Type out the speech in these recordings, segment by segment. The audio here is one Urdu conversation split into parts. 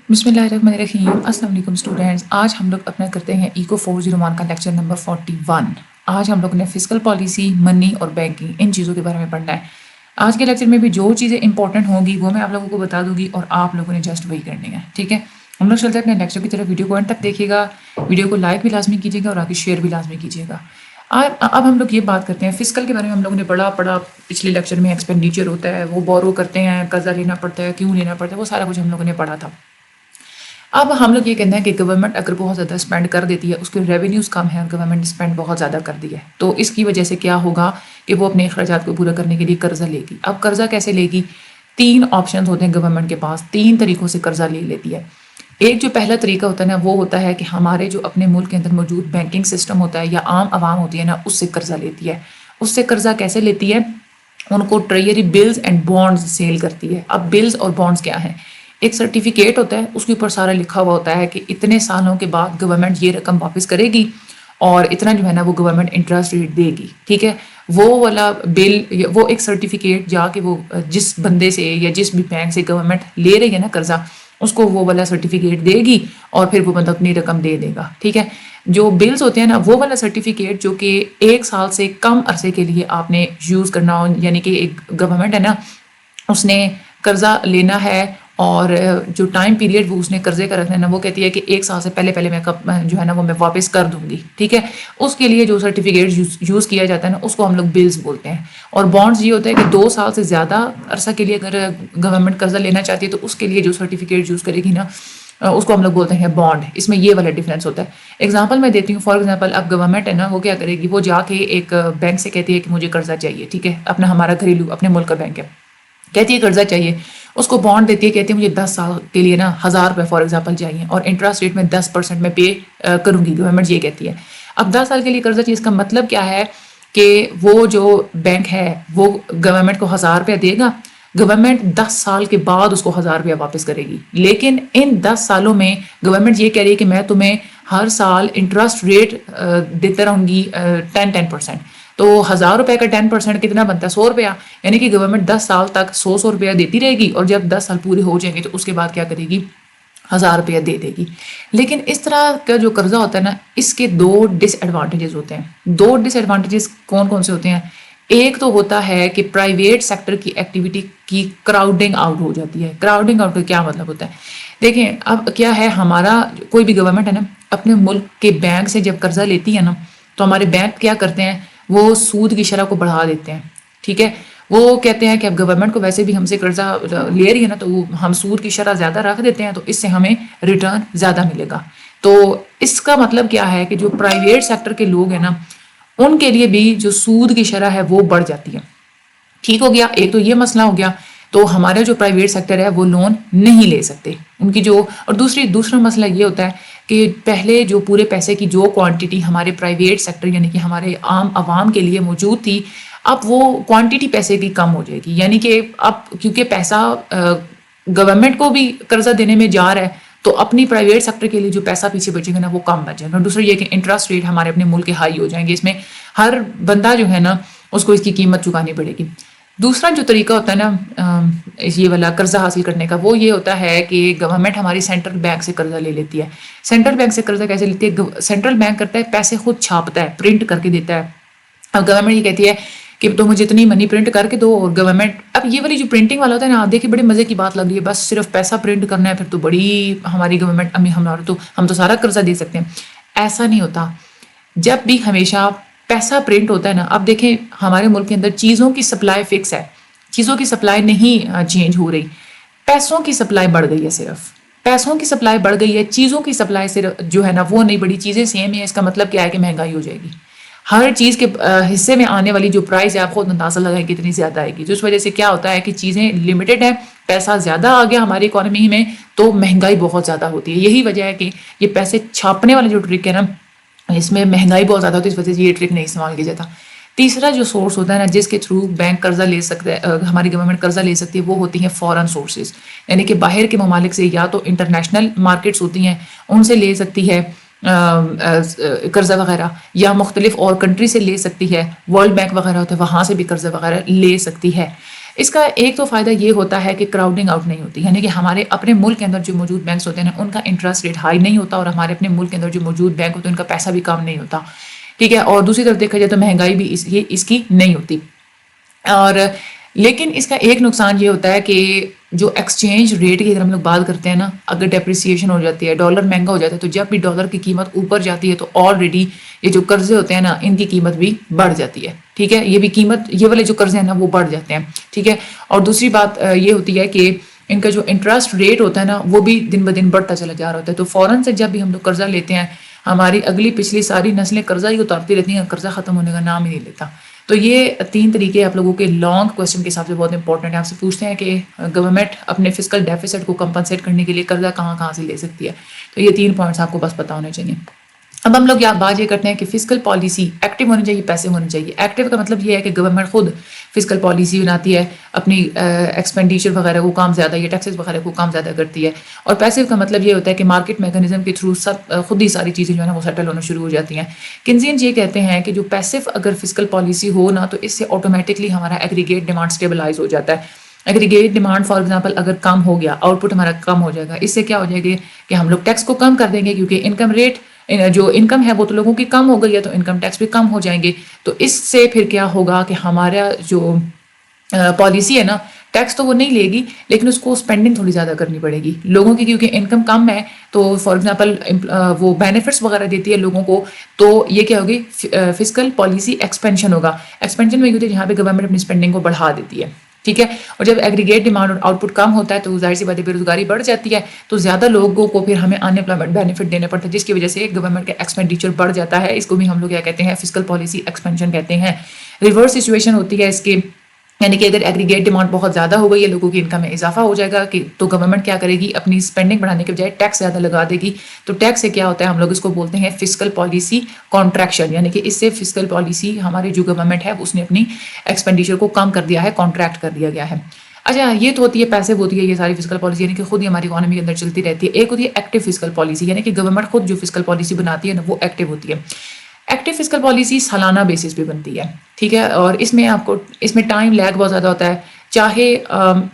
بسم اللہ الرحمن الرحیم۔ السلام علیکم اسٹوڈینٹس، آج ہم لوگ اپنا کرتے ہیں ایکو 401 کا لیکچر نمبر 41۔ آج ہم لوگ نے فسکل پالیسی، منی اور بینکنگ ان چیزوں کے بارے میں پڑھنا ہے۔ آج کے لیکچر میں بھی جو چیزیں امپورٹنٹ ہوں گی وہ میں آپ لوگوں کو بتا دوں گی اور آپ لوگوں نے جسٹ وہی کرنی ہے، ٹھیک ہے؟ ہم لوگ چلتے ہیں اپنے لیکچر کی طرف۔ ویڈیو کو اینڈ تک دیکھیے گا، ویڈیو کو لائک بھی لازمی کیجیے گا اور آگے شیئر بھی لازمی کیجیے گا۔ اب ہم لوگ یہ بات کرتے ہیں فسکل کے بارے میں۔ ہم لوگوں نے پڑھا پچھلے لیکچر میں ایکسپینڈیچر ہوتا ہے، وہ بورو کرتے ہیں، قرضہ لینا پڑتا ہے، کیوں لینا پڑتا ہے، وہ سارا کچھ ہم لوگوں نے پڑھا تھا۔ اب ہم لوگ یہ کہتے ہیں کہ گورنمنٹ اگر بہت زیادہ اسپینڈ کر دیتی ہے، اس کے ریونیوز کم ہے اور گورنمنٹ اسپینڈ بہت زیادہ کر دی ہے، تو اس کی وجہ سے کیا ہوگا کہ وہ اپنے اخراجات کو پورا کرنے کے لیے قرضہ لے گی۔ اب قرضہ کیسے لے گی؟ 3 آپشنز ہوتے ہیں گورنمنٹ کے پاس، 3 طریقوں سے قرضہ لے لیتی ہے۔ ایک جو پہلا طریقہ ہوتا ہے نا، وہ ہوتا ہے کہ ہمارے جو اپنے ملک کے اندر موجود بینکنگ سسٹم ہوتا ہے یا عام عوام ہوتی ہے نا، اس سے قرضہ لیتی ہے۔ اس سے قرضہ کیسے لیتی ہے؟ ان کو treasury bills and bonds sell کرتی ہے۔ اب بلز اور بانڈز کیا ہیں؟ ایک سرٹیفکیٹ ہوتا ہے، اس کے اوپر سارا لکھا ہوا ہوتا ہے کہ اتنے سالوں کے بعد گورنمنٹ یہ رقم واپس کرے گی اور اتنا جو ہے نا وہ گورنمنٹ انٹرسٹ ریٹ دے گی، ٹھیک ہے؟ وہ والا بل، وہ ایک سرٹیفکیٹ جا کے وہ جس بندے سے یا جس بھی بینک سے گورنمنٹ لے رہی ہے نا قرضہ، اس کو وہ والا سرٹیفکیٹ دے گی اور پھر وہ بندہ اپنی رقم دے دے گا، ٹھیک ہے؟ جو بلز ہوتے ہیں نا، وہ والا سرٹیفکیٹ جو کہ 1 سال سے کم عرصے کے لیے آپ نے یوز کرنا ہو، یعنی کہ ایک گورنمنٹ ہے نا، اس نے قرضہ لینا ہے اور جو ٹائم پیریڈ وہ اس نے قرضے کا رکھنا ہے نا، وہ کہتی ہے کہ 1 سال سے پہلے میں جو ہے نا وہ میں واپس کر دوں گی، ٹھیک ہے؟ اس کے لیے جو سرٹیفکیٹ یوز کیا جاتا ہے نا، اس کو ہم لوگ بلز بولتے ہیں۔ اور بانڈز یہ ہوتا ہے کہ 2 سال سے زیادہ عرصہ کے لیے اگر گورنمنٹ قرضہ لینا چاہتی ہے تو اس کے لیے جو سرٹیفکیٹ یوز کرے گی نا، اس کو ہم لوگ بولتے ہیں بانڈ۔ اس میں یہ والا ڈفرینس ہوتا ہے۔ ایگزامپل میں دیتی ہوں، فار ایگزامپل اب گورنمنٹ ہے نا، وہ کیا کرے گی؟ وہ جا کے ایک بینک سے کہتی ہے کہ مجھے قرضہ چاہیے، ٹھیک ہے؟ ہمارا گھریلو اپنے ملک کا بینک ہے، کہتی ہے قرضہ چاہیے، اس کو بانڈ دیتی ہے، کہتی ہے مجھے 10 سال کے لیے نا 1000 روپے فار ایگزامپل چاہیے اور انٹرسٹ ریٹ میں 10% میں پے کروں گی، گورنمنٹ یہ کہتی ہے۔ اب 10 سال کے لیے قرضہ چاہیے، اس کا مطلب کیا ہے کہ وہ جو بینک ہے وہ گورنمنٹ کو 1000 روپیہ دے گا، گورنمنٹ 10 سال کے بعد اس کو 1000 روپیہ واپس کرے گی، لیکن ان 10 سالوں میں گورنمنٹ یہ کہہ رہی ہے کہ میں تمہیں ہر سال انٹرسٹ ریٹ دیتے رہوں گی 10%۔ تو 1000 روپے کا 10% کتنا بنتا ہے؟ 100 روپیہ، یعنی کہ گورنمنٹ 10 سال تک 100 روپیہ دیتی رہے گی اور جب 10 سال پورے ہو جائیں گے تو اس کے بعد کیا کرے گی؟ 1000 روپیہ دے دے گی۔ لیکن اس طرح کا جو قرضہ ہوتا ہے نا، اس کے 2 ڈس ایڈوانٹیجز ہوتے ہیں۔ 2 ڈس ایڈوانٹیجز کون کون سے ہوتے ہیں؟ ایک تو ہوتا ہے کہ پرائیویٹ سیکٹر کی ایکٹیویٹی کی کراؤڈنگ آؤٹ ہو جاتی ہے۔ کراؤڈنگ آؤٹ کا کیا مطلب ہوتا ہے؟ دیکھیں اب کیا ہے، ہمارا کوئی بھی گورنمنٹ ہے نا، اپنے ملک کے بینک سے جب قرضہ لیتی ہے نا، تو ہمارے بینک کیا کرتے ہیں؟ وہ سود کی شرح کو بڑھا دیتے ہیں، ٹھیک ہے؟ وہ کہتے ہیں کہ اب گورنمنٹ کو ویسے بھی ہم سے قرضہ لے رہی ہے نا، تو ہم سود کی شرح زیادہ رکھ دیتے ہیں، تو اس سے ہمیں ریٹرن زیادہ ملے گا۔ تو اس کا مطلب کیا ہے کہ جو پرائیویٹ سیکٹر کے لوگ ہیں نا، ان کے لیے بھی جو سود کی شرح ہے وہ بڑھ جاتی ہے، ٹھیک ہو گیا؟ ایک تو یہ مسئلہ ہو گیا، تو ہمارا جو پرائیویٹ سیکٹر ہے وہ لون نہیں لے سکتے ان کی جو، اور دوسرا مسئلہ یہ ہوتا ہے کہ پہلے جو پورے پیسے کی جو کوانٹٹی ہمارے پرائیویٹ سیکٹر یعنی کہ ہمارے عام عوام کے لیے موجود تھی، اب وہ کوانٹٹی پیسے کی کم ہو جائے گی، یعنی کہ اب کیونکہ پیسہ گورنمنٹ کو بھی قرضہ دینے میں جا رہا ہے، تو اپنی پرائیویٹ سیکٹر کے لیے جو پیسہ پیچھے بچے گا نا وہ کم بچے گا۔ اور دوسرا یہ کہ انٹرسٹ ریٹ ہمارے اپنے ملک کے ہائی ہو جائیں گے، اس میں ہر بندہ جو ہے نا اس کو اس کی قیمت چکانی پڑے گی۔ دوسرا جو طریقہ ہوتا ہے نا یہ والا قرضہ حاصل کرنے کا، وہ یہ ہوتا ہے کہ گورنمنٹ ہماری سینٹرل بینک سے قرضہ لے لیتی ہے۔ سینٹرل بینک سے قرضہ کیسے لیتی ہے؟ سینٹرل بینک کرتا ہے پیسے خود چھاپتا ہے، پرنٹ کر کے دیتا ہے۔ اب گورنمنٹ یہ کہتی ہے کہ تم مجھے اتنی منی پرنٹ کر کے دو، اور گورنمنٹ اب یہ والی جو پرنٹنگ والا ہوتا ہے نا، دیکھیں بڑے مزے کی بات لگ رہی ہے، بس صرف پیسہ پرنٹ کرنا ہے، پھر تو بڑی ہماری گورنمنٹ ہم تو سارا قرضہ دے سکتے ہیں۔ ایسا نہیں ہوتا۔ جب بھی ہمیشہ پیسہ پرنٹ ہوتا ہے نا، اب دیکھیں ہمارے ملک کے اندر چیزوں کی سپلائی فکس ہے، چیزوں کی سپلائی نہیں چینج ہو رہی، پیسوں کی سپلائی بڑھ گئی ہے، صرف پیسوں کی سپلائی بڑھ گئی ہے، چیزوں کی سپلائی صرف جو ہے نا وہ نہیں بڑی، چیزیں سیم ہیں۔ اس کا مطلب کیا ہے کہ مہنگائی ہو جائے گی، ہر چیز کے حصے میں آنے والی جو پرائز ہے آپ خود اندازہ لگائیں کہ اتنی زیادہ آئے گی، جس وجہ سے کیا ہوتا ہے کہ چیزیں لمیٹڈ ہیں، پیسہ زیادہ آ گیا ہماری اکانومی میں تو مہنگائی بہت زیادہ ہوتی ہے۔ یہی وجہ ہے کہ یہ پیسے چھاپنے والا جو ٹرک ہے نا، اس میں مہنگائی بہت زیادہ ہوتی ہے، اس وجہ سے یہ ٹرک نہیں استعمال کیا جاتا۔ تیسرا جو سورس ہوتا ہے نا جس کے تھرو بینک قرضہ لے سکتا ہے، ہماری گورنمنٹ قرضہ لے سکتی ہے، وہ ہوتی ہیں فورن سورسز، یعنی کہ باہر کے ممالک سے، یا تو انٹرنیشنل مارکیٹس ہوتی ہیں ان سے لے سکتی ہے قرضہ وغیرہ، یا مختلف اور کنٹری سے لے سکتی ہے، ورلڈ بینک وغیرہ ہوتا ہے وہاں سے بھی قرضہ وغیرہ لے سکتی ہے۔ اس کا ایک تو فائدہ یہ ہوتا ہے کہ کراؤڈنگ آؤٹ نہیں ہوتی، یعنی کہ ہمارے اپنے ملک کے اندر جو موجود بینکس ہوتے ہیں ان کا انٹرسٹ ریٹ ہائی نہیں ہوتا، اور ہمارے اپنے ملک کے اندر جو موجود بینک ہوتے ہیں ان کا پیسہ بھی کم نہیں ہوتا، ٹھیک ہے. اور دوسری طرف دیکھا جائے تو مہنگائی بھی اس کی نہیں ہوتی. اور لیکن اس کا ایک نقصان یہ ہوتا ہے کہ جو ایکسچینج ریٹ کی اگر ہم لوگ بات کرتے ہیں نا، اگر ڈیپریسیشن ہو جاتی ہے، ڈالر مہنگا ہو جاتا ہے، تو جب بھی ڈالر کی قیمت اوپر جاتی ہے تو آلریڈی یہ جو قرضے ہوتے ہیں نا ان کی قیمت بھی بڑھ جاتی ہے، ٹھیک ہے. یہ بھی قیمت، یہ والے جو قرضے ہیں نا وہ بڑھ جاتے ہیں، ٹھیک ہے. اور دوسری بات یہ ہوتی ہے کہ ان کا جو انٹرسٹ ریٹ ہوتا ہے نا وہ بھی دن بدن بڑھتا چلا جا رہا ہوتا ہے. تو فوراً سے جب بھی ہم لوگ قرضہ لیتے ہیں، ہماری اگلی پچھلی ساری نسلیں قرضہ ہی اتارتی رہتی ہیں، قرضہ ختم ہونے کا نام ہی نہیں لیتا. تو یہ 3 طریقے آپ لوگوں کے لانگ کوسچن کے حساب سے بہت امپورٹنٹ ہے. آپ سے پوچھتے ہیں کہ گورنمنٹ اپنے فسکل ڈیفیسٹ کو کمپنسیٹ کرنے کے لیے قرضہ کہاں سے لے سکتی ہے. تو یہ 3 پوائنٹس آپ کو بس پتہ ہونے چاہیے. اب ہم لوگ بات یہ کرتے ہیں کہ فسکل پالیسی ایکٹیو ہونی چاہیے، پیسو ہونی چاہیے. ایکٹیو کا مطلب یہ ہے کہ گورنمنٹ خود فسکل پالیسی بناتی ہے، اپنی ایکسپینڈیچر وغیرہ کو کام زیادہ یا ٹیکسز وغیرہ کو کام زیادہ کرتی ہے. اور پیسو کا مطلب یہ ہوتا ہے کہ مارکیٹ میکانزم کے تھرو سب خود ہی ساری چیزیں جو ہے نا وہ سیٹل ہونا شروع ہو جاتی ہیں. کنزینز یہ کہتے ہیں کہ جو پیسو اگر فسکل پالیسی ہو نا تو اس سے آٹومیٹکلی ہمارا ایگریگیٹ ڈیمانڈ اسٹیبلائز ہو جاتا ہے. ایگریگیٹ ڈیمانڈ فار ایگزامپل اگر کم ہو گیا، آؤٹ پٹ ہمارا کم ہو جائے گا. اس سے کیا ہو جائے گا کہ ہم لوگ ٹیکس کو کم کر دیں گے، کیونکہ انکم ریٹ جو انکم ہے وہ تو لوگوں کی کم ہو گئی ہے، تو انکم ٹیکس بھی کم ہو جائیں گے. تو اس سے پھر کیا ہوگا کہ ہمارا جو پالیسی ہے نا، ٹیکس تو وہ نہیں لے گی لیکن اس کو اسپینڈنگ تھوڑی زیادہ کرنی پڑے گی لوگوں کی، کیونکہ انکم کم ہے. تو فار ایگزامپل وہ بینیفٹس وغیرہ دیتی ہے لوگوں کو، تو یہ کیا ہوگی، فسکل پالیسی ایکسپینشن ہوگا. ایکسپینشن میں یہ ہوتی ہے جہاں پہ گورنمنٹ اپنی اسپینڈنگ کو بڑھا دیتی ہے، ٹھیک ہے. اور جب ایگریگیٹ ڈیمانڈ اور آؤٹ پٹ کم ہوتا ہے تو ظاہر سی بات ہے بے روزگاری بڑھ جاتی ہے، تو زیادہ لوگوں کو پھر ہمیں ان امپلائمنٹ بینیفٹ دینے پڑتے ہیں، جس کی وجہ سے گورنمنٹ کا ایکسپینڈیچر بڑھ جاتا ہے. اس کو بھی ہم لوگ کیا کہتے ہیں، فسکل پالیسی ایکسپینشن کہتے ہیں. ریورس سچویشن ہوتی ہے اس کی، یعنی کہ اگر ایگریگیٹ ڈیمانڈ بہت زیادہ ہو گئی ہے، لوگوں کی انکم میں اضافہ ہو جائے گا کہ تو گورنمنٹ کیا کرے گی، اپنی اسپینڈنگ بڑھانے کے بجائے ٹیکس زیادہ لگا دے گی. تو ٹیکس سے کیا ہوتا ہے، ہم لوگ اس کو بولتے ہیں فسکل پالیسی کانٹریکشن، یعنی کہ اس سے فسکل پالیسی ہماری جو گورنمنٹ ہے اس نے اپنی ایکسپینڈیچر کو کم کر دیا ہے، کانٹریکٹ کر دیا گیا ہے. اچھا، یہ تو ہوتی ہے پیسے ہوتی ہے یہ ساری فسکل پالیسی، یعنی کہ خود ہی ہماری اکانومی کے اندر چلتی رہتی ہے. ایک ہوتی ہے ایکٹیو فسکل پالیسی، یعنی کہ گورنمنٹ خود جو فسکل پالیسی بناتی ہے نا وہ ایکٹیو ہوتی ہے. ایکٹیو فسکل پالیسی سالانہ بیسس پہ بنتی ہے، ٹھیک ہے. اور اس میں ٹائم لیگ بہت زیادہ ہوتا ہے. چاہے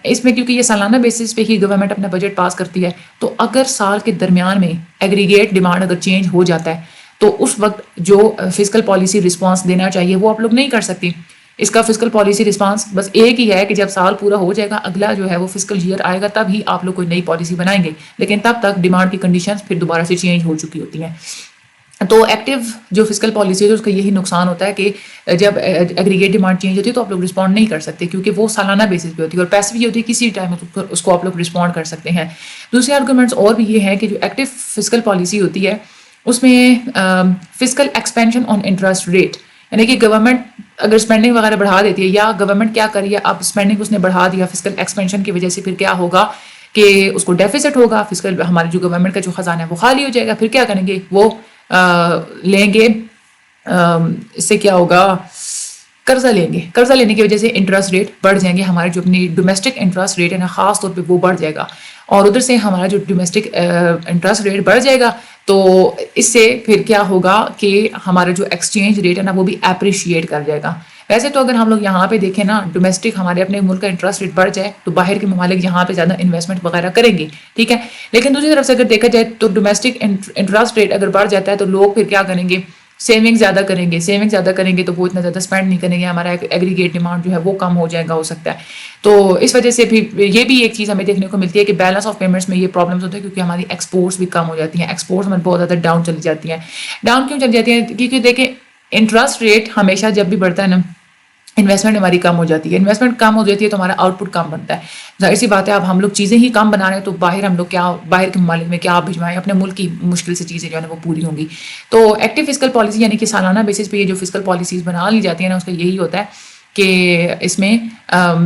اس میں کیونکہ یہ سالانہ بیسس پہ ہی گورنمنٹ اپنا بجٹ پاس کرتی ہے، تو اگر سال کے درمیان میں ایگریگیٹ ڈیمانڈ اگر چینج ہو جاتا ہے تو اس وقت جو فسکل پالیسی رسپانس دینا چاہیے وہ آپ لوگ نہیں کر سکتی. اس کا فسکل پالیسی رسپانس بس ایک ہی ہے کہ جب سال پورا ہو جائے گا، اگلا جو ہے وہ فسکل ایئر آئے گا، تب ہی آپ لوگ کوئی نئی پالیسی بنائیں گے، لیکن تب تک ڈیمانڈ کی کنڈیشنز پھر دوبارہ سے چینج ہو چکی ہوتی ہیں. تو ایکٹیو جو فسکل پالیسی ہے اس کا یہی نقصان ہوتا ہے کہ جب ایگریگیٹ ڈیمانڈ چینج ہوتی ہے تو آپ لوگ رسپونڈ نہیں کر سکتے، کیونکہ وہ سالانہ بیسس پہ ہوتی ہے اور پیسے بھی ہوتی ہے، کسی ٹائم اس کو آپ لوگ رسپونڈ کر سکتے ہیں. دوسرے آرگومنٹس اور بھی یہ ہے کہ جو ایکٹیو فسکل پالیسی ہوتی ہے اس میں fiscal expansion on interest rate, یعنی کہ گورنمنٹ اگر اسپینڈنگ وغیرہ بڑھا دیتی ہے، یا گورنمنٹ کیا کری ہے، اب اسپینڈنگ اس نے بڑھا دیا فسکل ایکسپینشن کی وجہ سے، پھر کیا ہوگا کہ اس کو ڈیفیسٹ ہوگا، فسکل ہماری جو گورنمنٹ کا جو خزانہ ہے وہ خالی ہو جائے گا. پھر کیا کریں گے، وہ لیں گے، اس سے کیا ہوگا، قرضہ لیں گے. قرضہ لینے کی وجہ سے انٹرسٹ ریٹ بڑھ جائیں گے، ہمارے جو اپنی ڈومیسٹک انٹرسٹ ریٹ ہے نا خاص طور پہ وہ بڑھ جائے گا، اور ادھر سے ہمارا جو ڈومیسٹک انٹرسٹ ریٹ بڑھ جائے گا تو اس سے پھر کیا ہوگا کہ ہمارا جو ایکسچینج ریٹ ہے نا وہ بھی اپریشیٹ کر جائے گا. ویسے تو اگر ہم لوگ یہاں پہ دیکھیں نا، ڈومیسٹک ہمارے اپنے ملک کا انٹرسٹ ریٹ بڑھ جائے تو باہر کے ممالک یہاں پہ زیادہ انویسٹمنٹ وغیرہ کریں گے، ٹھیک ہے. لیکن دوسری طرف سے اگر دیکھا جائے تو ڈومیسٹک انٹرسٹ ریٹ اگر بڑھ جاتا ہے تو لوگ پھر کیا کریں گے، سیونگ زیادہ کریں گے. سیونگ زیادہ کریں گے تو وہ اتنا زیادہ اسپینڈ نہیں کریں گے، ہمارا ایگریگیٹ ڈیمانڈ جو ہے وہ کم ہو جائے گا، ہو سکتا ہے. تو اس وجہ سے بھی یہ بھی ایک چیز ہمیں دیکھنے کو ملتی ہے کہ بیلنس آف پیمنٹس میں یہ پرابلمس ہوتے ہیں، کیونکہ ہماری ایکسپورٹس بھی کم ہو جاتی ہیں، ایکسپورٹس میں بہت زیادہ ڈاؤن چلی جاتی ہیں. ڈاؤن کیوں چلی جاتی ہیں، کیونکہ دیکھیں انٹرسٹ ریٹ ہمیشہ جب بھی بڑھتا ہے نا، انویسٹمنٹ ہماری کم ہو جاتی ہے. انویسٹمنٹ کم ہو جاتی ہے تو ہمارا آؤٹ پٹ کم بنتا ہے. ظاہر سی بات ہے، اب ہم لوگ چیزیں ہی کم بنا رہے ہیں تو باہر ہم لوگ کیا، باہر کے ممالک میں کیا بھجوائیں، اپنے ملک کی مشکل سے چیزیں جو ہے نا وہ پوری ہوں گی. تو ایکٹیو فسکل پالیسی یعنی کہ سالانہ بیسس پہ یہ جو فسکل پالیسیز بنا لی جاتی ہیں نا، اس کا یہی ہوتا ہے کہ اس میں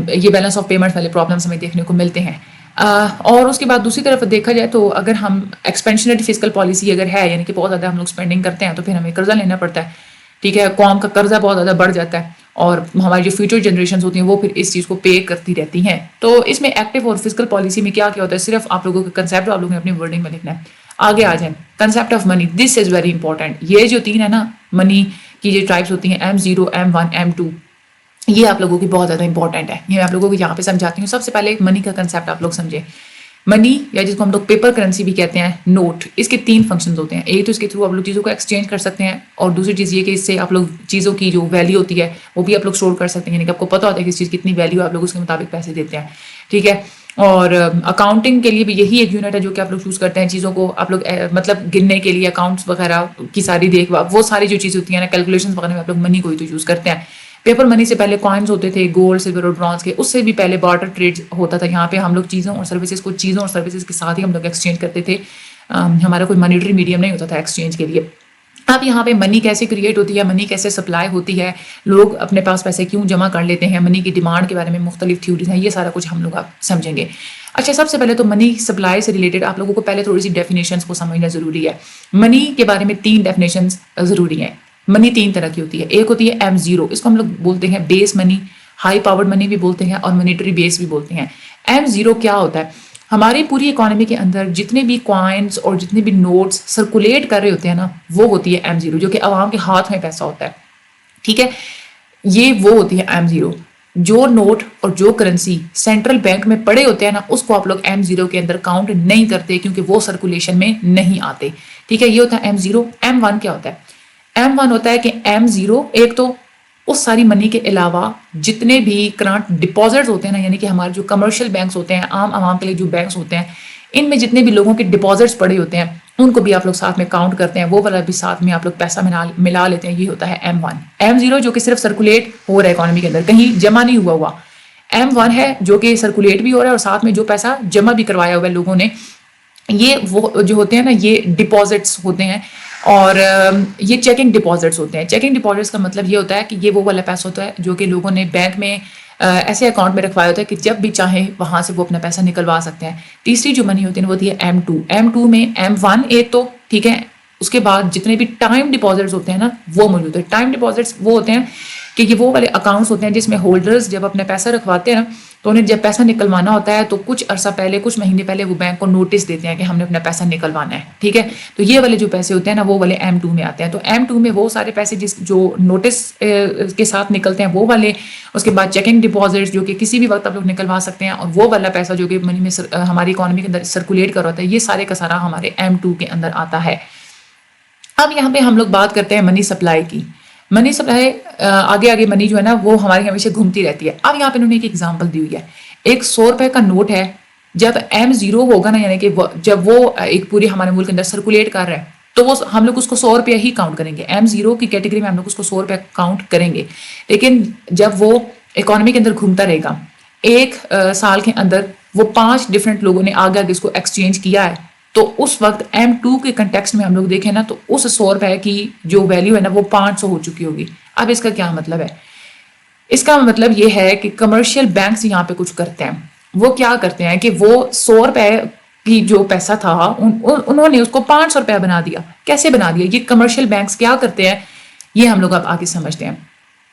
یہ بیلنس آف پیمنٹ والے پرابلمس ہمیں دیکھنے کو ملتے ہیں. اور اس کے بعد دوسری طرف دیکھا جائے تو اگر ہم ایکسپینشنری فسکل پالیسی اگر ہے، یعنی کہ بہت زیادہ ہم لوگ اسپینڈنگ کرتے ہیں، تو پھر ہمیں قرضہ لینا پڑتا ہے، ٹھیک ہے. قوم کا قرضہ بہت زیادہ بڑھ جاتا ہے اور ہماری جو فیوچر جنریشنز ہوتی ہیں وہ پھر اس چیز کو پے کرتی رہتی ہیں. تو اس میں ایکٹیو اور فسکل پالیسی میں کیا ہوتا ہے، صرف آپ لوگوں کا کنسیپٹ آپ لوگوں نے اپنی ورڈنگ میں لکھنا ہے. آگے آ جائیں، concept of money, this is very important. یہ جو 3 ہے نا منی کی جو ٹائپس ہوتی ہیں، M0 M1 M2، یہ آپ لوگوں کی بہت زیادہ امپورٹنٹ ہے، یہ میں آپ لوگوں کو یہاں پہ سمجھاتی ہوں۔ سب سے پہلے منی کا کنسیپٹ آپ لوگ سمجھیں۔ منی یا جس کو ہم لوگ پیپر کرنسی بھی کہتے ہیں، نوٹ، اس کے 3 فنکشنز ہوتے ہیں۔ ایک تو اس کے تھرو آپ لوگ چیزوں کو ایکسچینج کر سکتے ہیں، اور دوسری چیز یہ کہ اس سے آپ لوگ چیزوں کی جو ویلیو ہوتی ہے وہ بھی آپ لوگ اسٹور کر سکتے ہیں، یعنی کہ آپ کو پتہ ہوتا ہے کہ اس چیز کی کتنی ویلیو، آپ لوگ اس کے مطابق پیسے دیتے ہیں، ٹھیک ہے۔ اور اکاؤنٹنگ کے لیے بھی یہی ایک یونٹ ہے جو کہ آپ لوگ چوز کرتے ہیں چیزوں کو، آپ لوگ مطلب گننے کے لیے اکاؤنٹس وغیرہ کی ساری دیکھ بھال، وہ ساری جو چیزیں ہوتی ہیں نا، کیلکولیشنز وغیرہ میں آپ لوگ منی کو ہی تو یوز کرتے ہیں۔ پیپر منی سے پہلے کوائنز ہوتے تھے، گولڈ، سلور اور برانز کے، اس سے بھی پہلے بارٹر ٹریڈ ہوتا تھا۔ یہاں پہ ہم لوگ چیزوں اور سروسز کو چیزوں اور سروسز کے ساتھ ہی ہم لوگ ایکسچینج کرتے تھے، ہمارا کوئی مانیٹری میڈیم نہیں ہوتا تھا ایکسچینج کے لیے۔ اب یہاں پہ منی کیسے کریٹ ہوتی ہے، منی کیسے سپلائی ہوتی ہے، لوگ اپنے پاس پیسے کیوں جمع کر لیتے ہیں، منی کی ڈیمانڈ کے بارے میں مختلف تھیوریز ہیں، یہ سارا کچھ ہم لوگ اب سمجھیں گے۔ اچھا، سب سے پہلے تو منی سپلائی سے ریلیٹڈ آپ لوگوں کو پہلے تھوڑی سی ڈیفینیشنز کو سمجھنا ضروری ہے۔ منی کے بارے میں 3 ڈیفینیشنز ضروری ہیں۔ منی 3 طرح کی ہوتی ہے۔ ایک ہوتی ہے M0، اس کو ہم لوگ بولتے ہیں بیس منی، ہائی پاورڈ منی بھی بولتے ہیں، اور مانیٹری بیس بھی بولتے ہیں۔ M0 کیا ہوتا ہے؟ ہماری پوری اکانومی کے اندر جتنے بھی کوائنز اور جتنے بھی نوٹس سرکولیٹ کر رہے ہوتے ہیں نا، وہ ہوتی ہے M0، جو کہ عوام کے ہاتھ میں پیسہ ہوتا ہے، ٹھیک ہے۔ یہ وہ ہوتی ہے M0۔ جو نوٹ اور جو کرنسی سینٹرل بینک میں پڑے ہوتے ہیں نا، اس کو آپ لوگ M0 کے اندر کاؤنٹ نہیں کرتے، کیونکہ وہ سرکولیشن میں نہیں آتے، ٹھیک ہے۔ یہ ہوتا ہے M0۔ M1 کیا ہوتا ہے؟ M1 ہوتا ہے کہ M0 ایک تو اس ساری منی کے علاوہ جتنے بھی کرنٹ ڈپازٹس ہوتے ہیں نا، یعنی کہ ہمارے جو کمرشل بینکس ہوتے ہیں، عام عوام کے لیے جو بینکس ہوتے ہیں، ان میں جتنے بھی لوگوں کے ڈپازٹس پڑے ہوتے ہیں ان کو بھی آپ لوگ ساتھ میں کاؤنٹ کرتے ہیں، وہ والا بھی ساتھ میں آپ لوگ پیسہ ملا لیتے ہیں، یہ ہوتا ہے M1۔ M0 جو کہ صرف سرکولیٹ ہو رہا ہے اکانومی کے اندر، کہیں جمع نہیں ہوا۔ M1 ہے جو کہ سرکولیٹ بھی ہو رہا ہے اور ساتھ میں جو پیسہ جمع بھی کروایا ہوا ہے لوگوں نے، یہ وہ جو ہوتے ہیں نا، یہ ڈپازٹس ہوتے ہیں، اور یہ چیکنگ ڈپازٹس ہوتے ہیں۔ چیکنگ ڈپازٹس کا مطلب یہ ہوتا ہے کہ یہ وہ والا پیسہ ہوتا ہے جو کہ لوگوں نے بینک میں ایسے اکاؤنٹ میں رکھوایا ہوتا ہے کہ جب بھی چاہیں وہاں سے وہ اپنا پیسہ نکلوا سکتے ہیں۔ تیسری جو منی ہوتی ہے وہ ہوتی ہے M2۔ M2 میں M1 ایک تو ٹھیک ہے، اس کے بعد جتنے بھی ٹائم ڈپازٹس ہوتے ہیں نا وہ موجود ہے۔ ٹائم ڈپازٹس وہ ہوتے ہیں کہ یہ وہ والے اکاؤنٹس ہوتے ہیں جس میں ہولڈرز جب اپنا پیسہ رکھواتے ہیں نا، تو انہیں جب پیسہ نکلوانا ہوتا ہے تو کچھ عرصہ پہلے، کچھ مہینے پہلے وہ بینک کو نوٹس دیتے ہیں کہ ہم نے اپنا پیسہ نکلوانا ہے، ٹھیک ہے۔ تو یہ والے جو پیسے ہوتے ہیں نا وہ والے M2 میں آتے ہیں۔ تو M2 میں وہ سارے پیسے جو نوٹس کے ساتھ نکلتے ہیں وہ والے، اس کے بعد چیکنگ ڈپازٹس جو کہ کسی بھی وقت آپ لوگ نکلوا سکتے ہیں، اور وہ والا پیسہ جو کہ منی میں ہماری اکانومی کے اندر سرکولیٹ کر رہا ہوتا ہے، یہ سارے کا سارا ہمارے M2 کے اندر آتا ہے۔ اب یہاں پہ ہم لوگ بات کرتے ہیں منی سپلائی کی۔ منی سپلائی آگے منی جو ہے نا وہ ہماری ہمیشہ گھومتی رہتی ہے۔ اب یہاں پہ انہوں نے ایک ایگزامپل دی ہوئی ہے۔ ایک 100 روپے کا نوٹ ہے، جب M0 ہوگا نا، یعنی کہ جب وہ ایک پوری ہمارے ملک کے اندر سرکولیٹ کر رہا ہے تو وہ ہم لوگ اس کو 100 روپیہ ہی کاؤنٹ کریں گے۔ M0 کی کیٹیگری میں ہم لوگ اس کو 100 روپیہ کاؤنٹ کریں گے، لیکن جب وہ اکانومی کے اندر گھومتا رہے گا، ایک سال کے اندر وہ 5 ڈفرینٹ لوگوں نے آگے اس کو ایکسچینج کیا ہے، تو اس وقت M2 کے کنٹیکسٹ میں ہم لوگ دیکھیں نا تو اس 100 روپے کی جو ویلیو ہے نا وہ 500 ہو چکی ہوگی۔ اب اس کا کیا مطلب ہے؟ اس کا مطلب یہ ہے کہ کمرشل بینکس یہاں پہ کچھ کرتے ہیں۔ وہ کیا کرتے ہیں کہ وہ 100 روپے کی جو پیسہ تھا انہوں نے اس کو 500 روپے بنا دیا۔ کیسے بنا دیا؟ یہ کمرشل بینکس کیا کرتے ہیں یہ ہم لوگ اب آگے سمجھتے ہیں۔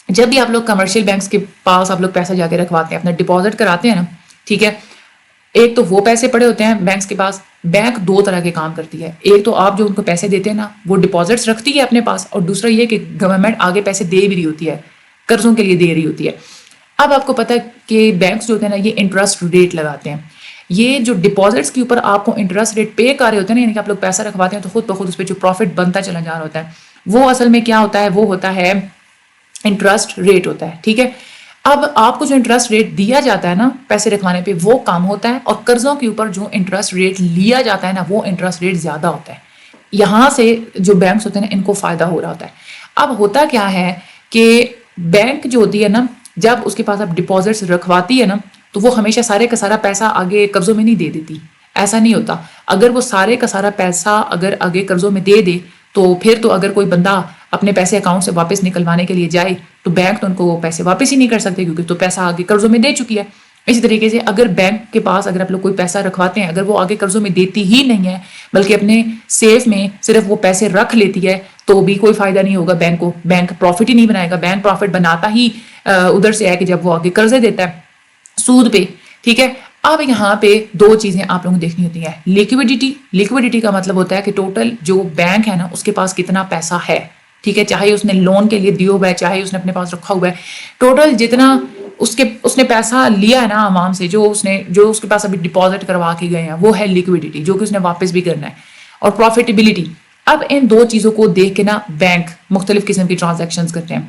جب بھی آپ لوگ کمرشل بینکس کے پاس آپ لوگ پیسہ جا کے رکھواتے ہیں، اپنا ڈپازٹ کراتے ہیں نا، ٹھیک ہے، ایک تو وہ پیسے پڑے ہوتے ہیں بینکس کے پاس۔ بینک 2 طرح کے کام کرتی ہے۔ ایک تو آپ جو ان کو پیسے دیتے ہیں نا وہ ڈپازٹس رکھتی ہے اپنے پاس، اور دوسرا یہ کہ گورنمنٹ آگے پیسے دے بھی رہی ہوتی ہے، قرضوں کے لیے دے رہی ہوتی ہے۔ اب آپ کو پتہ ہے کہ بینکس جو ہوتے ہیں نا یہ انٹرسٹ ریٹ لگاتے ہیں۔ یہ جو ڈپازٹس کے اوپر آپ کو انٹرسٹ ریٹ پے کر رہے ہوتے ہیں نا، یعنی کہ آپ لوگ پیسہ رکھواتے ہیں تو خود بخود اس پہ جو پروفٹ بنتا چلا جا رہا ہوتا ہے، وہ اصل میں کیا ہوتا ہے؟ وہ ہوتا ہے انٹرسٹ ریٹ ہوتا ہے، ٹھیک ہے۔ اب آپ کو جو انٹرسٹ ریٹ دیا جاتا ہے نا پیسے رکھوانے پہ وہ کم ہوتا ہے، اور قرضوں کے اوپر جو انٹرسٹ ریٹ لیا جاتا ہے نا وہ انٹرسٹ ریٹ زیادہ ہوتا ہے۔ یہاں سے جو بینکس ہوتے ہیں نا ان کو فائدہ ہو رہا ہوتا ہے۔ اب ہوتا کیا ہے کہ بینک جو ہوتی ہے نا، جب اس کے پاس اب ڈپازٹس رکھواتی ہے نا تو وہ ہمیشہ سارے کا سارا پیسہ آگے قرضوں میں نہیں دے دیتی، ایسا نہیں ہوتا۔ اگر وہ سارے کا سارا پیسہ اگر آگے قرضوں میں دے دے تو پھر تو اگر کوئی بندہ اپنے پیسے اکاؤنٹ سے واپس نکلوانے کے لیے جائے تو بینک تو ان کو وہ پیسے واپس ہی نہیں کر سکتے، کیونکہ تو پیسہ آگے قرضوں میں دے چکی ہے۔ اسی طریقے سے اگر بینک کے پاس اگر آپ لوگ کوئی پیسہ رکھواتے ہیں، اگر وہ آگے قرضوں میں دیتی ہی نہیں ہے بلکہ اپنے سیف میں صرف وہ پیسے رکھ لیتی ہے تو بھی کوئی فائدہ نہیں ہوگا بینک کو، بینک پروفٹ ہی نہیں بنائے گا۔ بینک پروفٹ بناتا ہی ادھر سے ہے کہ جب وہ آگے قرضے دیتا ہے سود پہ، ٹھیک ہے۔ اب یہاں پہ 2 چیزیں آپ لوگوں کو دیکھنی ہوتی ہیں۔ لیکوڈیٹی کا مطلب ہوتا ہے کہ ٹوٹل جو بینک ہے نا اس کے پاس کتنا پیسہ ہے، ٹھیک ہے, چاہے اس نے لون کے لیے دیا ہوا ہے, چاہے اس نے اپنے پاس رکھا ہوا ہے, ٹوٹل جتنا اس نے پیسہ لیا ہے نا عوام سے, جو اس کے پاس ابھی ڈپازٹ کروا کے گئے ہیں, وہ ہے لیکوڈیٹی, جو کہ اس نے واپس بھی کرنا ہے, اور پروفیٹیبلٹی. اب ان دو چیزوں کو دیکھ کے نا بینک مختلف قسم کی ٹرانزیکشنز کرتے ہیں.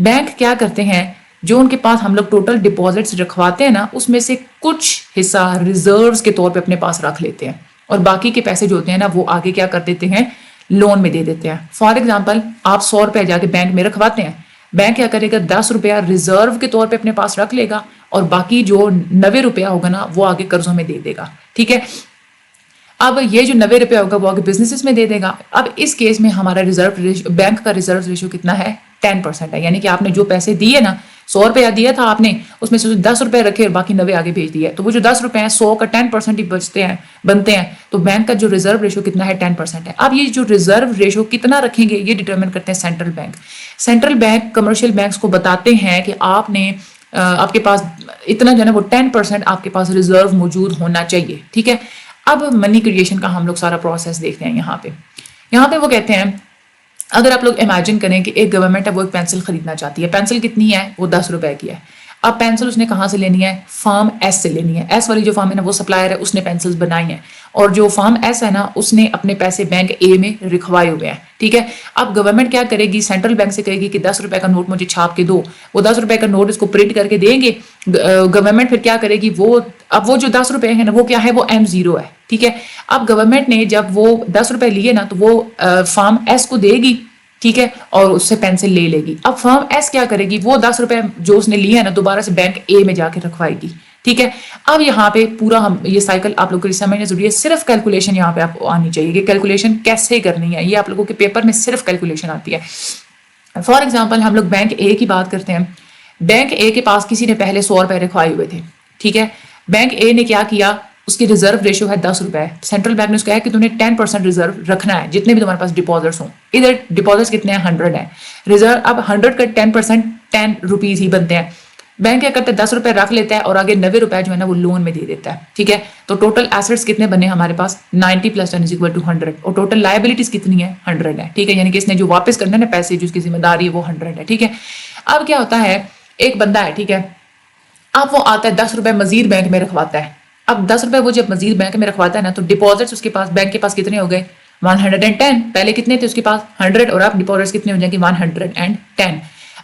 بینک کیا کرتے ہیں, جو ان کے پاس ہم لوگ ٹوٹل ڈپازٹس رکھواتے ہیں نا, اس میں سے کچھ حصہ ریزروز کے طور پہ اپنے پاس رکھ لیتے ہیں, اور باقی کے پیسے جو ہوتے ہیں نا وہ آگے کیا کر دیتے ہیں, لون میں دے دیتے ہیں. فار ایگزامپل آپ 100 روپے جا کے بینک میں رکھواتے ہیں, بینک کیا کرے گا 10 روپیہ ریزرو کے طور پہ اپنے پاس رکھ لے گا, اور باقی جو 90 روپیہ ہوگا نا وہ آگے قرضوں میں دے دے گا. ٹھیک ہے, اب یہ جو 90 روپیہ ہوگا وہ آگے بزنسز میں دے دے گا. اب اس کیس میں ہمارا بینک کا ریزرو ریشو کتنا ہے, 10% ہے. یعنی کہ آپ نے جو پیسے دیے نا, 100 روپیہ دیا تھا آپ نے, اس میں سے 10 روپے رکھے اور باقی 90 آگے بھیج دیا, تو وہ جو 10 روپے ہیں 100 کا 10% ہی بنتے ہیں. تو بینک کا جو ریزرو ریشو کتنا ہے, 10% ہے. اب یہ جو ریزرو ریشو کتنا رکھیں گے یہ ڈٹرمن کرتے ہیں central bank. Central bank commercial banks کو بتاتے ہیں کہ آپ کے پاس اتنا جو ہے نا وہ 10% آپ کے پاس ریزرو موجود ہونا چاہیے. ٹھیک ہے, اب منی کریشن کا ہم لوگ سارا پروسیس دیکھتے ہیں. یہاں پہ وہ کہتے ہیں, اگر آپ لوگ امیجن کریں کہ ایک گورنمنٹ ہے وہ ایک پینسل خریدنا چاہتی ہے, پینسل کتنی ہے, وہ 10 روپے کی ہے. اب پینسل اس نے کہاں سے لینی ہے, فارم ایس سے لینی ہے. ایس والی جو فارم ہے نا وہ سپلائر ہے, اس نے پینسلز بنائی ہیں, اور جو فارم ایس ہے نا اس نے اپنے پیسے بینک اے میں رکھوائے ہوئے ہیں. ٹھیک ہے, اب گورنمنٹ کیا کرے گی, سینٹرل بینک سے کہے گی کہ 10 روپے کا نوٹ مجھے چھاپ کے دو. وہ 10 روپے کا نوٹ اس کو پرنٹ کر کے دیں گے. گورنمنٹ پھر کیا کرے گی, اب وہ جو 10 روپے ہیں نا وہ کیا ہے, وہ M0 ہے. ٹھیک ہے, اب گورنمنٹ نے جب وہ 10 روپے لیے نا تو وہ فارم ایس کو دے گی. ٹھیک ہے, اور اس سے پینسل لے لے گی. اب فرم ایس کیا کرے گی, وہ 10 روپے جو اس نے لیے ہیں نا دوبارہ سے بینک اے میں جا کے رکھوائے گی. ٹھیک ہے, اب یہاں پہ پورا یہ سائیکل آپ لوگوں کو سمجھنا ضروری ہے. صرف کیلکولیشن یہاں پہ آپ کو آنی چاہیے کہ کیلکولیشن کیسے کرنی ہے. یہ آپ لوگوں کے پیپر میں صرف کیلکولیشن آتی ہے. فار ایگزامپل ہم لوگ بینک اے کی بات کرتے ہیں. بینک اے کے پاس کسی نے پہلے 100 روپے رکھوائے ہوئے تھے. ٹھیک ہے, بینک اے نے کیا کیا, اس کی ریزرو ریشو ہے 10 روپے. سینٹرل بینک نے اس کہا ہے کہ تم نے 10% ریزرو رکھنا ہے, جتنے بھی تمہارے پاس ڈپازٹس ہوں. ادھر ڈپازٹس کتنے ہیں, 100 ہیں. ریزرو اب 100 کا 10% 10 روپیز ہی بنتے ہیں. بینک کیا کرتا ہے, 10 روپے رکھ لیتا ہے اور آگے 90 روپے جو ہے نا وہ لون میں دے دیتا ہے. ٹھیک ہے, تو ٹوٹل ایسٹس کتنے بنے ہمارے پاس, 90 + 10 = 100, اور ٹوٹل لائبلٹیز کتنی ہے, 100 ہے. ٹھیک ہے, یعنی کہ اس نے جو واپس کرنا ہے نا پیسے, جو اس کی ذمہ داری ہے وہ 100 ہے. ٹھیک ہے, اب کیا ہوتا ہے, ایک بندہ ہے, ٹھیک ہے, اب وہ آتا ہے 10 روپے مزید بینک میں رکھواتا ہے. اب 10 روپے وہ جب مزید بینک میں رکھواتا ہے نا تو ڈپازٹس اس کے پاس بینک کے پاس کتنے ہو گئے, 110. پہلے کتنے تھے اس کے پاس, 100, اور اب ڈپازٹس کتنے ہو جائیں گے, 110.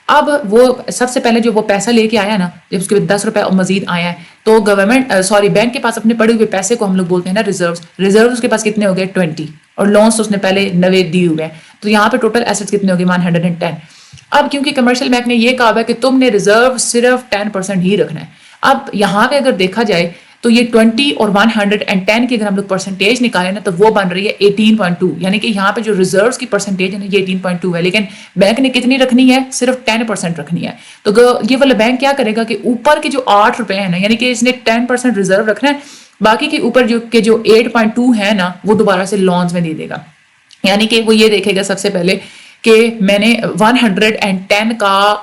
اب وہ سب سے پہلے جو وہ پیسہ لے کے آیا نا, جب اس کے 10 روپے مزید آیا ہے, تو بینک کے پاس اپنے پڑے ہوئے پیسے کو ہم لوگ بولتے ہیں نا ریزرو اس کے پاس کتنے ہو گئے, 20, اور لونس تو اس نے پہلے 90 دیے ہوئے ہیں. تو یہاں پہ ٹوٹل ایسٹس کتنے ہو گئے, 110. اب کیونکہ کمرشل بینک نے یہ کہا ہے کہ تم نے ریزرو صرف 10% ہی رکھنا ہے. اب یہاں پہ اگر دیکھا جائے تو یہ 20 اور 110 کی اگر ہم لوگ پرسنٹیج نکالیں نا تو وہ بن رہی ہے 18.2. یعنی کہ یہاں پہ جو ریزروز کی پرسنٹیج ہے نا یہ 18.2 ہے, لیکن بینک نے کتنی رکھنی ہے, صرف 10% رکھنی ہے. تو یہ والا بینک کیا کرے گا کہ اوپر کے جو 8 روپے ہیں نا, یعنی کہ اس نے 10% ریزرو رکھنا ہے, باقی کے اوپر جو 8.2 ہے نا وہ دوبارہ سے لونز میں دے دے گا. یعنی کہ وہ یہ دیکھے گا سب سے پہلے کہ میں نے 110 کا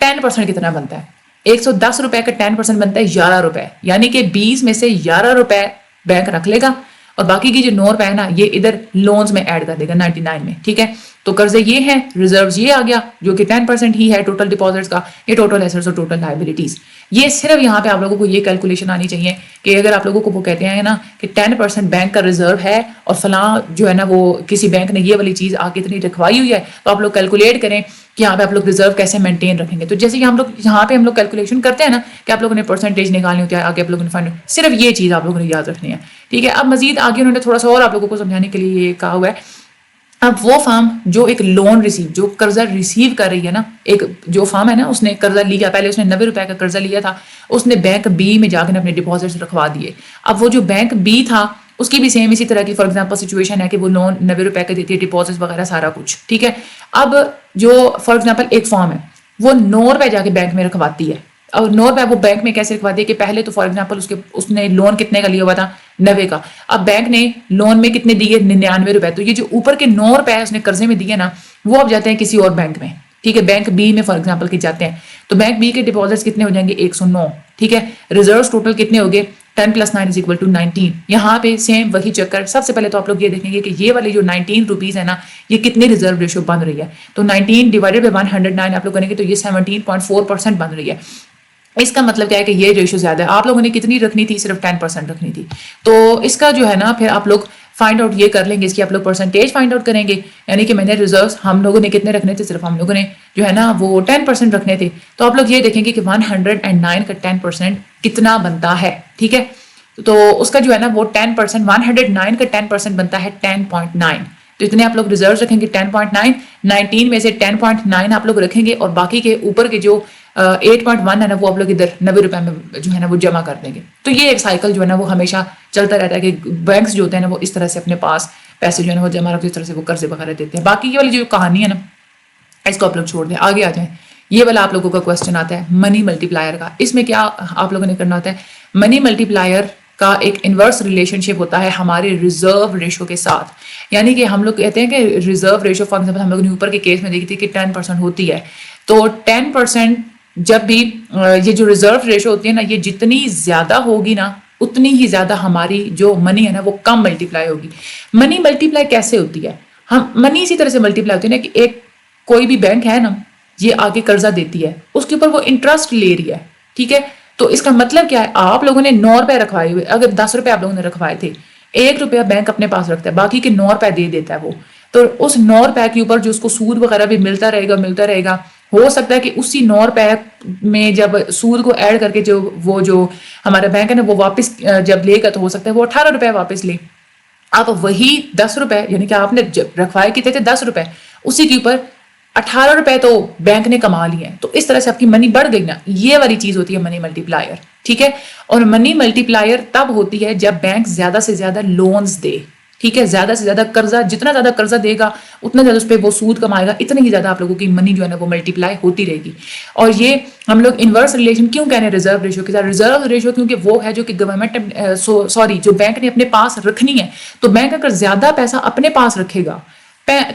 10% کتنا بنتا ہے. 110 روپے کا 10% بنتا ہے 11 روپے, یعنی کہ 20 میں سے 11 روپے بینک رکھ لے گا, اور باقی کی جو 9 روپے ہے نا یہ ادھر لونز میں ایڈ کر دے گا 99 میں. ٹھیک ہے, تو قرضے یہ ہیں, ریزروز یہ آ گیا جو کہ 10% ہی ہے ٹوٹل ڈپازٹس کا, یہ ٹوٹل ایسٹس اور ٹوٹل لائبلٹیز. یہ صرف یہاں پہ آپ لوگوں کو یہ کیلکولیشن آنی چاہیے کہ اگر آپ لوگوں کو وہ کہتے ہیں نا کہ 10% بینک کا ریزرو ہے اور فلاں جو ہے نا وہ کسی بینک نے یہ والی چیز آگے اتنی رکھوائی ہوئی ہے, تو آپ لوگ کیلکولیٹ کریں کہ یہاں پہ آپ لوگ ریزرو کیسے مینٹین رکھیں گے. تو جیسے کہ ہم لوگ کیلکولیشن کرتے ہیں نا کہ آپ لوگوں نے پرسنٹیج نکالنی ہوتی ہے, آگے آپ لوگوں نے فائنڈ, صرف یہ چیز آپ لوگوں نے یاد رکھنی ہے. ٹھیک ہے, اب مزید آگے انہوں نے تھوڑا سا اور آپ لوگوں کو سمجھانے کے لیے یہ کہا ہوا ہے. اب وہ فارم جو ایک لون جو قرضہ ریسیو کر رہی ہے نا, ایک جو فارم ہے نا اس نے قرضہ لیا, پہلے اس نے 90 روپے کا قرضہ لیا تھا, اس نے بینک بی میں جا کے اپنے ڈپازٹس رکھوا دیے. اب وہ جو بینک بی تھا اس کی بھی سیم اسی طرح کی فار ایگزامپل سچویشن ہے کہ وہ لون 90 روپے کا دیتی ہے, ڈپازٹس وغیرہ سارا کچھ. ٹھیک ہے, اب جو فار ایگزامپل ایک فارم ہے وہ 9 روپے جا کے بینک میں رکھواتی ہے, اور 9 روپے وہ بینک میں کیسے رکھواتی ہے کہ پہلے تو فار ایگزامپل اس نے لون کتنے کا لیا ہوا تھا, 90 کا. اب بینک نے لون میں کتنے دیے, 99 روپے. تو یہ جو اوپر کے 9 روپے اس نے قرضے میں دیے نا وہ اب جاتے ہیں کسی اور بینک میں. ٹھیک ہے, بینک بی میں فار ایگزامپل کے جاتے ہیں, تو بینک بی کے ڈپازٹس کتنے ہو جائیں گے, 109. ٹھیک ہے, ریزروز ٹوٹل کتنے ہو گئے, 10 + 9 = 19. یہاں پہ سیم وہی چکر. سب سے پہلے تو آپ لوگ یہ دیکھیں گے کہ یہ والی جو 19 روپیز ہے نا یہ کتنی ریزرو ریشو بن رہی ہے. تو 19 ڈیوائڈیڈ بائی 109 آپ لوگ کریں گے تو یہ 17.4% بن رہی ہے. اس کا مطلب کیا ہے کہ یہ ریشو زیادہ ہے. آپ لوگوں نے کتنی رکھنی تھی؟ صرف 10% رکھنی تھی. تو اس کا جو ہے نا پھر آپ لوگ فائنڈ آؤٹ یہ کر لیں گے, اس کی آپ لوگ پرسنٹیج فائنڈ آؤٹ کریں گے. یعنی کہ میں نے ریزروز ہم لوگوں نے کتنے رکھنے تھے؟ صرف ہم لوگوں نے جو ہے نا وہ 10% رکھنے تھے. تو آپ لوگ یہ دیکھیں گے کہ 109 کا 10% کتنا بنتا ہے. ٹھیک ہے, تو اس کا جو ہے نا وہ 10%, 109 کا 10% بنتا ہے 10.9. تو اتنے آپ لوگ ریزروز رکھیں گے 10.9. 19 میں سے 10.9 آپ لوگ رکھیں گے اور باقی کے اوپر کے جو 8.1 ہے نا وہ آپ لوگ ادھر 90 روپے میں جو ہے نا وہ جمع کر دیں گے. تو یہ ایک سائیکل جو ہے نا وہ ہمیشہ چلتا رہتا ہے کہ بینکس جو ہوتے ہیں نا وہ اس طرح سے اپنے پاس پیسے جو ہے نا وہ جمع رکھتے, اس طرح سے وہ قرضے وغیرہ دیتے ہیں. باقی یہ والی جو کہانی ہے نا اس کو آپ لوگ چھوڑ دیں, آگے آ جائیں. یہ والا آپ لوگوں کا کوشچن آتا ہے منی ملٹی پلائر کا. اس میں کیا آپ لوگوں نے کرنا ہوتا ہے؟ منی ملٹی پلائر کا ایک انورس ریلیشن شپ ہوتا ہے ہمارے ریزرو ریشو کے ساتھ. یعنی کہ ہم لوگ کہتے ہیں کہ ریزرو ریشو فار ایگزامپل ہم لوگوں نے اوپر کے کیس میں دیکھی تھی کہ 10% ہوتی ہے. تو 10% جب بھی یہ جو ریزرو ریشو ہوتی ہے نا یہ جتنی زیادہ ہوگی نا اتنی ہی زیادہ ہماری جو منی ہے نا وہ کم ملٹی پلائی ہوگی. منی ملٹی پلائی کیسے ہوتی ہے؟ ہم منی اسی طرح سے ملٹی پلائی ہوتی ہے نا کہ ایک کوئی بھی بینک ہے نا یہ آگے قرضہ دیتی ہے, اس کے اوپر وہ انٹرسٹ لے رہی ہے. ٹھیک ہے, تو اس کا مطلب کیا ہے؟ آپ لوگوں نے 9 روپے رکھوائے ہوئے, اگر 10 روپے آپ لوگوں نے رکھوائے تھے, 1 روپیہ بینک اپنے پاس رکھتا ہے, باقی کے 9 روپے دے دیتا ہے وہ. تو اس 9 روپے کے اوپر جو اس کو سود وغیرہ بھی ملتا رہے گا. ہو سکتا ہے کہ اسی 9 روپے میں جب سود کو ایڈ کر کے جو ہمارا بینک ہے نا وہ واپس جب لے گا تو ہو سکتا ہے وہ 18 روپے واپس لے. آپ وہی 10 روپے یعنی کہ آپ نے جب رکھوائے کتنے تھے 10 روپے, اسی کے اوپر 18 روپے تو بینک نے کما لیے ہیں. تو اس طرح سے آپ کی منی بڑھ گئی نا. یہ والی چیز ہوتی ہے منی ملٹی پلائر. ٹھیک ہے, اور منی ملٹی پلائر تب ہوتی ہے جب بینک زیادہ سے زیادہ لونز دے. ٹھیک ہے, زیادہ سے زیادہ قرضہ, جتنا زیادہ قرضہ دے گا اتنا زیادہ اس پہ وہ سود کمائے گا, اتنی ہی زیادہ آپ لوگوں کی منی جو ہے نا وہ ملٹی پلائی ہوتی رہے گی. اور یہ ہم لوگ انورس ریلیشن کیوں کہہ رہے ہیں ریزرو ریشو کے ساتھ؟ ریزرو ریشو کیونکہ وہ ہے جو کہ گورنمنٹ جو بینک نے اپنے پاس رکھنی ہے. تو بینک اگر زیادہ پیسہ اپنے پاس رکھے گا,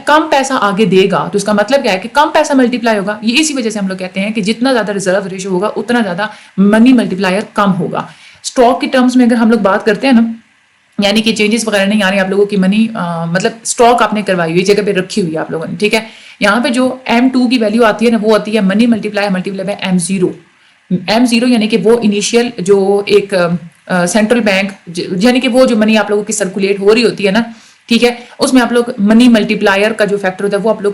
کم پیسہ آگے دے گا, تو اس کا مطلب کیا ہے کہ کم پیسہ ملٹی پلائی ہوگا. یہ اسی وجہ سے ہم لوگ کہتے ہیں کہ جتنا زیادہ ریزرو ریشو ہوگا اتنا زیادہ منی ملٹی پلائر کم ہوگا. اسٹاک کی ٹرمز میں اگر ہم لوگ بات کرتے ہیں نا, یعنی کہ چینجز وغیرہ نہیں آ رہی آپ لوگوں کی منی, مطلب اسٹاک آپ نے کروائی ہوئی جگہ پہ رکھی ہوئی ہے آپ لوگوں نے. ٹھیک ہے, یہاں پہ جو M2 کی ویلیو آتی ہے نا وہ آتی ہے منی multi ply by M0. M0 یعنی کہ وہ انیشیل جو ایک سینٹرل بینک یعنی کہ وہ جو منی آپ لوگوں کی سرکولیٹ ہو رہی ہوتی ہے نا, ٹھیک ہے, اس میں آپ لوگ منی ملٹی پلائر کا جو فیکٹر ہوتا ہے وہ آپ لوگ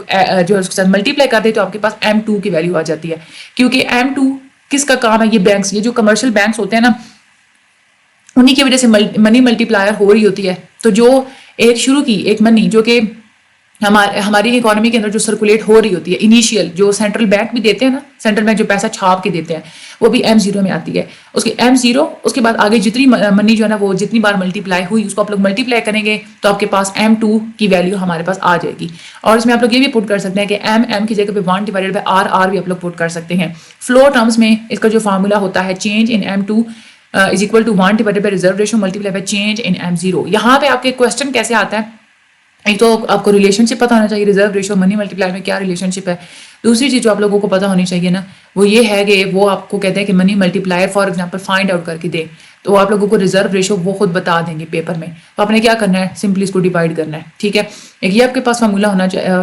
جو ہے اس کے ساتھ ملٹی پلائی کر دیں تو آپ کے پاس M2 کی ویلیو آ جاتی ہے. کیونکہ M2 کس کا کام ہے؟ یہ بینکس, یہ جو کمرشل بینکس ہوتے ہیں نا انہی کی وجہ سے منی ملٹی پلائر ہو رہی ہوتی ہے. تو جو ایک شروع کی ایک منی جو کہ ہماری اکانومی کے اندر جو سرکولیٹ ہو رہی ہوتی ہے انیشیل, جو سینٹرل بینک بھی دیتے ہیں نا, سینٹرل بینک جو پیسہ چھاپ کے دیتے ہیں وہ بھی M0 میں آتی ہے. اس کے M0 اس کے بعد آگے جتنی منی جو ہے نا وہ جتنی بار ملٹی پلائی ہوئی اس کو آپ لوگ ملٹی پلائی کریں گے تو آپ کے پاس M2 کی ویلیو ہمارے پاس آ جائے گی. اور اس میں آپ لوگ یہ بھی پٹ کر سکتے ہیں کہ M کی جگہ پہ 1/R بھی آپ لوگ پٹ کر سکتے ہیں. فلو ٹرمز میں اس کا جو فارمولا ہوتا ہے change in M2 is equal to 1/, reserve ratio multiplied by change in M0. یہاں پہ آپ کے کوشچن کیسے آتا ہے؟ ایک تو آپ کو ریلیشن شپ پتا ہونا چاہیے ریزرو ریشو منی ملٹی پلائی میں کیا ریلیشن شپ ہے. دوسری چیز جو آپ لوگوں کو پتا ہونی چاہیے نا وہ یہ ہے کہ وہ آپ کو کہتے ہیں کہ money multiplier for example find out کر کے دے, تو آپ لوگوں کو ریزرو ریشو وہ خود بتا دیں گے پیپر میں. تو آپ نے کیا کرنا ہے؟ سمپلی اس کو ڈیوائڈ کرنا ہے. ٹھیک ہے, ایک یہ آپ کے پاس فارمولا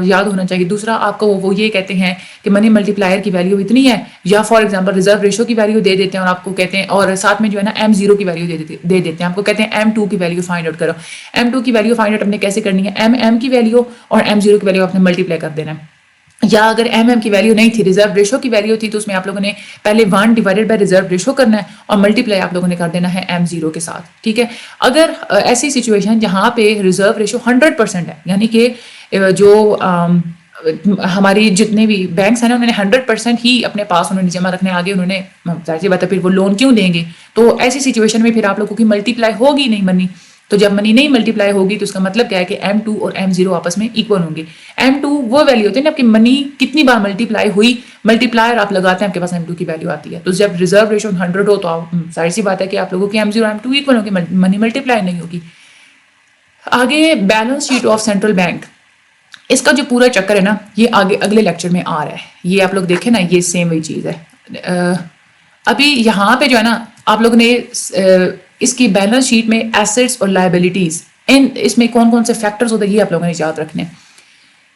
یاد ہونا چاہیے. دوسرا آپ کو وہ یہ کہتے ہیں کہ منی ملٹی پلائر کی ویلیو اتنی ہے, یا فار ایگزامپل ریزرو ریشو کی ویلیو دے دیتے ہیں اور آپ کو کہتے ہیں اور ساتھ میں جو ہے نا M0 کی ویلیو دے دیتے ہیں. آپ کو کہتے ہیں M2 کی ویلیو فائنڈ آؤٹ کرو. M2 کی ویلیو فائنڈ آؤٹ ہم نے کیسے کرنی ہے؟ M کی ویلیو اور M0 کی ویلیو آپ نے ملٹی پلائی کر دینا ہے. یا اگر کی ویلیو نہیں تھی, ریزرو ریشو کی ویلیو تھی, تو اس میں آپ لوگوں نے پہلے 1/, ریزرو ریشو کرنا ہے اور ملٹی پلائی آپ لوگوں نے کر دینا ہے M0 کے ساتھ. ٹھیک ہے, اگر ایسی سچویشن جہاں پہ ریزرو ریشو 100% ہے, یعنی کہ جو ہماری جتنے بھی بینکس ہیں نا انہوں نے 100% ہی اپنے پاس انہوں نے جمع رکھنے, آگے انہوں نے ظاہر سی بات ہے پھر وہ لون کیوں دیں گے. تو ایسی سچویشن میں پھر آپ لوگوں کی ملٹی پلائی ہوگی نہیں منی. تو جب منی نہیں ملٹی پلائی ہوگی تو اس کا مطلب کیا ہے کہ M2 اور M0 آپس میں ایکول ہوں گے. M2 وہ ویلیو ہوتی ہے نا آپ کی منی کتنی بار ملٹی پلائی ہوئی, ملٹی پلائر آپ لگاتے ہیں آپ کے پاس M2 کی ویلیو آتی ہے. تو جب ریزرو ریشو 100 ہو تو ظاہر سی بات ہے کہ آپ لوگوں کی M0 M2 ایکول ہوگی, منی ملٹی پلائی نہیں ہوگی. آگے balance sheet of central bank, اس کا جو پورا چکر ہے نا یہ آگے اگلے لیکچر میں آ رہا ہے. یہ آپ لوگ دیکھیں نا یہ سیم وہی چیز ہے. ابھی یہاں پہ جو ہے نا آپ لوگ نے اس کی بیلنس شیٹ میں ایسٹس اور لائبلٹیز اس میں کون کون سے فیکٹرز ہوتے ہیں یہ آپ لوگوں نے یاد رکھنے ہیں.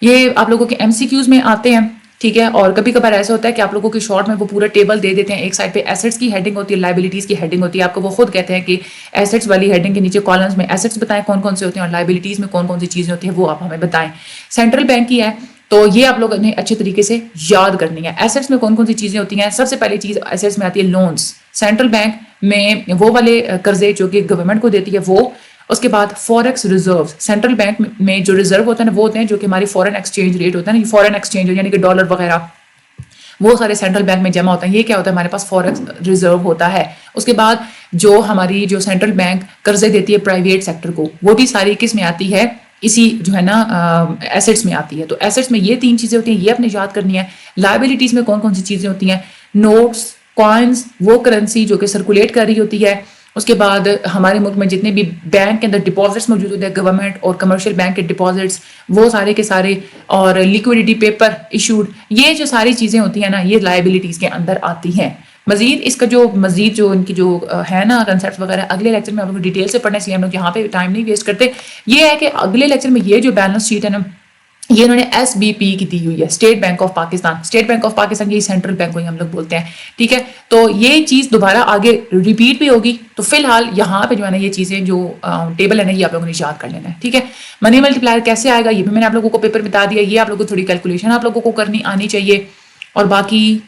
یہ آپ لوگوں کے MCQs میں آتے ہیں, ٹھیک ہے. اور کبھی کبھار ایسا ہوتا ہے کہ آپ لوگوں کی شارٹ میں وہ پورا ٹیبل دے دیتے ہیں, ایک سائڈ پہ ایسٹس کی ہیڈنگ ہوتی ہے, لائبلٹیز کی ہیڈنگ ہوتی ہے. آپ کو وہ خود کہتے ہیں کہ ایسٹس والی ہیڈنگ کے نیچے کالمز میں ایسٹس بتائیں کون کون سے ہوتے ہیں, اور لائبلٹیز میں کون کون سی چیزیں ہوتی ہیں وہ آپ ہمیں بتائیں. سینٹرل بینک کی ہے تو یہ آپ لوگوں نے اچھے طریقے سے یاد کرنی ہے. ایسٹس میں کون کون سی چیزیں ہوتی ہیں؟ سب سے پہلی چیز ایسٹس میں آتی ہے لونز. سینٹرل بینک میں وہ والے قرضے جو کہ گورنمنٹ کو دیتی ہے وہ. اس کے بعد فوریکس ریزرو. سینٹرل بینک میں جو ریزرو ہوتا ہے نا وہ ہوتے ہیں جو کہ ہماری فورن ایکسچینج ریٹ ہوتا ہے نا, فورن ایکسچینج یعنی کہ ڈالر وغیرہ, وہ سارے سینٹرل بینک میں جمع ہوتا ہے. یہ کیا ہوتا ہے؟ ہمارے پاس فوریکس ریزرو ہوتا ہے. اس کے بعد جو ہماری جو سینٹرل بینک قرضے دیتی ہے پرائیویٹ سیکٹر کو, وہ بھی ساری کس میں آتی ہے؟ اسی جو ہے نا ایسٹس میں آتی ہے. تو ایسٹس میں یہ 3 چیزیں ہوتی ہیں, یہ اپنے یاد کرنی ہے. لائبلٹیز میں کون کون سی چیزیں ہوتی ہیں؟ نوٹس, کوائنس, وہ کرنسی جو کہ سرکولیٹ کر رہی ہوتی ہے. اس کے بعد ہمارے ملک میں جتنے بھی بینک کے اندر ڈپازٹس موجود ہوتے ہیں, گورنمنٹ اور کمرشل بینک کے ڈپازٹس, وہ سارے کے سارے, اور لیکوڈیٹی پیپر ایشوڈ, یہ جو ساری چیزیں ہوتی ہیں نا یہ لائبلٹیز کے اندر آتی ہیں. مزید اس کا جو مزید جو ان کی جو ہے نا کنسیپٹ وغیرہ اگلے لیکچر میں ہم لوگ ڈیٹیل سے پڑھنے سے, ہم لوگ یہاں پہ ٹائم نہیں ویسٹ کرتے. یہ ہے کہ اگلے لیکچر میں یہ جو بیلنس شیٹ ہے نا یہ انہوں نے SBP کی دی ہوئی ہے, state bank of Pakistan. State bank of Pakistan یہی سینٹرل بینک کو ہی ہم لوگ بولتے ہیں, ٹھیک ہے. تو یہ چیز دوبارہ آگے ریپیٹ بھی ہوگی. تو فی الحال یہاں پہ جو ہے نا یہ چیزیں جو ٹیبل ہے نا یہ آپ لوگوں نے یاد کر لینا ہے, ٹھیک ہے. منی ملٹی پلائر کیسے آئے گا یہ بھی میں نے آپ لوگوں کو پیپر بتا دیا. یہ آپ لوگوں کو تھوڑی کیلکولیشن آپ لوگوں کو کرنی آنی چاہیے. اور باقی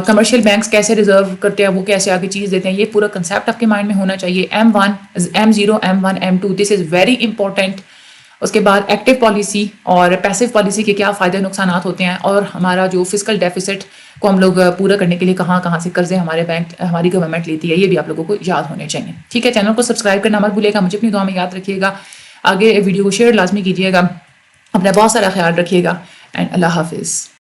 کمرشل بینکس کیسے ریزرو کرتے ہیں, وہ کیسے آگے چیز دیتے ہیں, یہ پورا کنسیپٹ آپ کے مائنڈ میں ہونا چاہیے. M1 M0 M1 M2 this is very important. اس کے بعد ایکٹیو پالیسی اور پیسو پالیسی کے کیا فائدے نقصانات ہوتے ہیں, اور ہمارا جو فسکل ڈیفیسٹ کو ہم لوگ پورا کرنے کے لیے کہاں کہاں سے قرضے ہمارے بینک ہماری گورنمنٹ لیتی ہے, یہ بھی آپ لوگوں کو یاد ہونے چاہیے, ٹھیک ہے. چینل کو سبسکرائب کرنا مت بھولے گا, مجھے اپنی دعا میں یاد رکھیے گا. آگے ویڈیو کو شیئر لازمی کیجیے گا. اپنا بہت سارا خیال رکھیے گا, اینڈ اللہ حافظ.